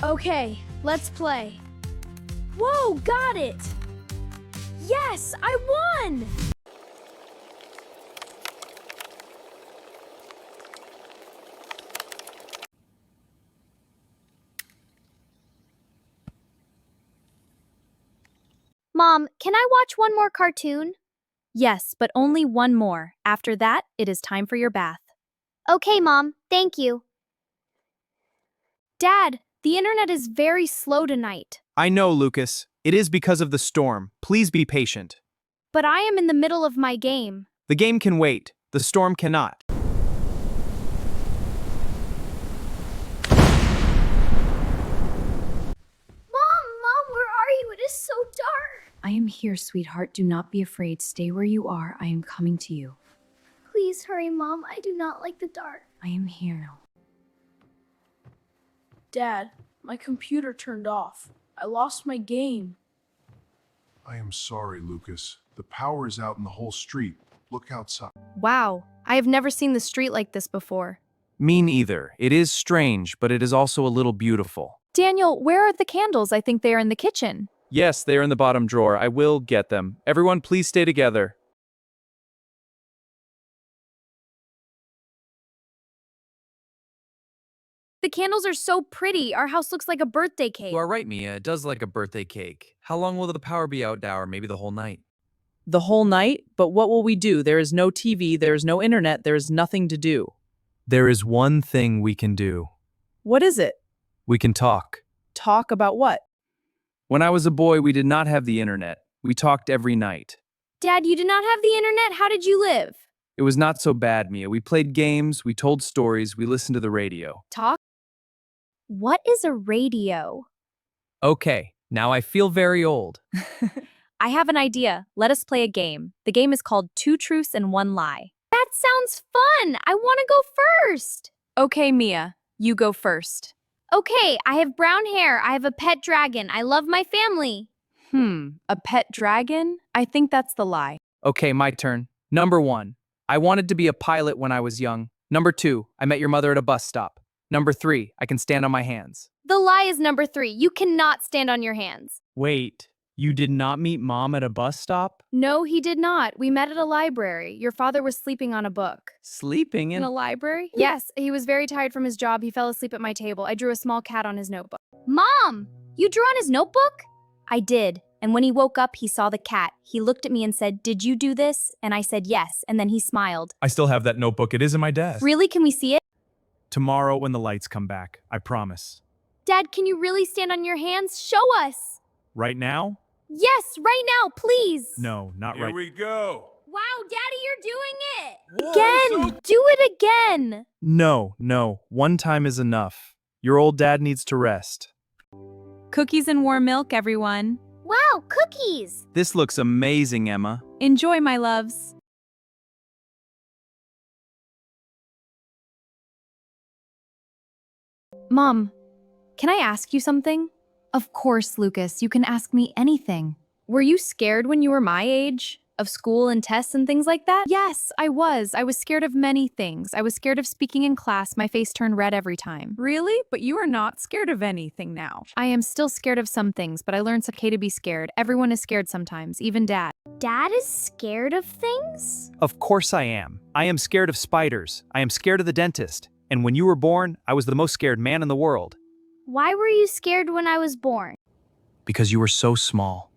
Okay, let's play. Whoa, got it! Yes, I won! Mom, can I watch one more cartoon? Yes, but only one more. After that, it is time for your bath. Okay, Mom, thank you. Dad, the internet is very slow tonight. I know, Lucas. It is because of the storm. Please be patient. But I am in the middle of my game. The game can wait. The storm cannot. Mom, where are you? It is so dark. I am here, sweetheart. Do not be afraid. Stay where you are. I am coming to you. Please hurry, Mom. I do not like the dark. I am here. Dad, my computer turned off. I lost my game. I am sorry, Lucas. The power is out in the whole street. Look outside. Wow, I have never seen the street like this before. Me neither. It is strange, but it is also a little beautiful. Daniel, where are the candles? I think they are in the kitchen. Yes, they are in the bottom drawer. I will get them. Everyone, please stay together. The candles are so pretty. Our house looks like a birthday cake. You are right, Mia. It does like a birthday cake. How long will the power be out, Dower? Maybe the whole night. The whole night? But what will we do? There is no TV, there is no internet, there is nothing to do. There is one thing we can do. What is it? We can talk. Talk about what? When I was a boy, we did not have the internet. We talked every night. Dad, you did not have the internet? How did you live? It was not so bad, Mia. We played games, we told stories, we listened to the radio. Talk? What is a radio? Okay, now I feel very old. I have an idea. Let us play a game. The game is called Two Truths and One Lie. That sounds fun. I want to go first. Okay, Mia, you go first. Okay, I have brown hair. I have a pet dragon. I love my family. A pet dragon? I think that's the lie. Okay, my turn. Number 1. I wanted to be a pilot when I was young. Number 2. I met your mother at a bus stop. Number 3. I can stand on my hands. The lie is number 3. You cannot stand on your hands. Wait, you did not meet Mom at a bus stop? No, he did not. We met at a library. Your father was sleeping on a book. Sleeping In a library? Yes, he was very tired from his job. He fell asleep at my table. I drew a small cat on his notebook. Mom, you drew on his notebook? I did. And when he woke up, he saw the cat. He looked at me and said, "Did you do this?" And I said, "Yes." And then he smiled. I still have that notebook. It is in my desk. Really? Can we see it? Tomorrow when the lights come back, I promise. Dad, can you really stand on your hands? Show us. Right now? Yes, right now, please. No, not Here right. we go. Wow, Daddy, you're doing it. Again! Do it again! No. One time is enough. Your old dad needs to rest. Cookies and warm milk, everyone. Wow, cookies. This looks amazing, Emma. Enjoy, my loves. Mom, can I ask you something? Of course, Lucas, you can ask me anything. Were you scared when you were my age? Of school and tests and things like that? Yes, I was. I was scared of many things. I was scared of speaking in class. My face turned red every time. Really? But you are not scared of anything now. I am still scared of some things, but I learned it's okay to be scared. Everyone is scared sometimes, even Dad. Dad is scared of things? Of course I am. I am scared of spiders. I am scared of the dentist. And when you were born, I was the most scared man in the world. Why were you scared when I was born? Because you were so small.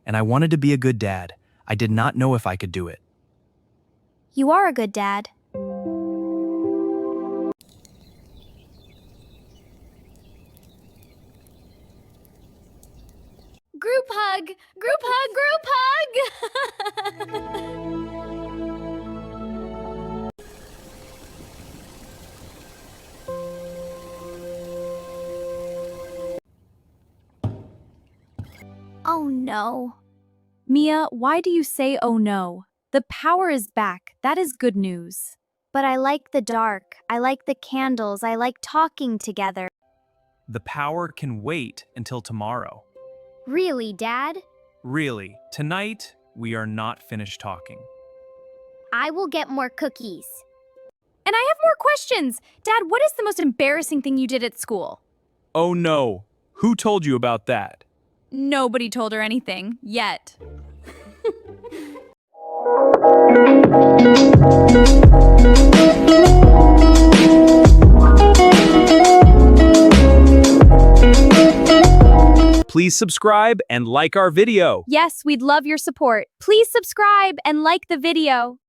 And I wanted to be a good dad. I did not know if I could do it. You are a good dad. Group hug! Group hug! Group hug! Oh no. Mia, why do you say, "Oh no"? The power is back. That is good news. But I like the dark. I like the candles. I like talking together. The power can wait until tomorrow. Really, Dad? Really, tonight, we are not finished talking. I will get more cookies. And I have more questions. Dad, what is the most embarrassing thing you did at school? Oh no. Who told you about that? Nobody told her anything, yet. Please subscribe and like our video. Yes, we'd love your support. Please subscribe and like the video.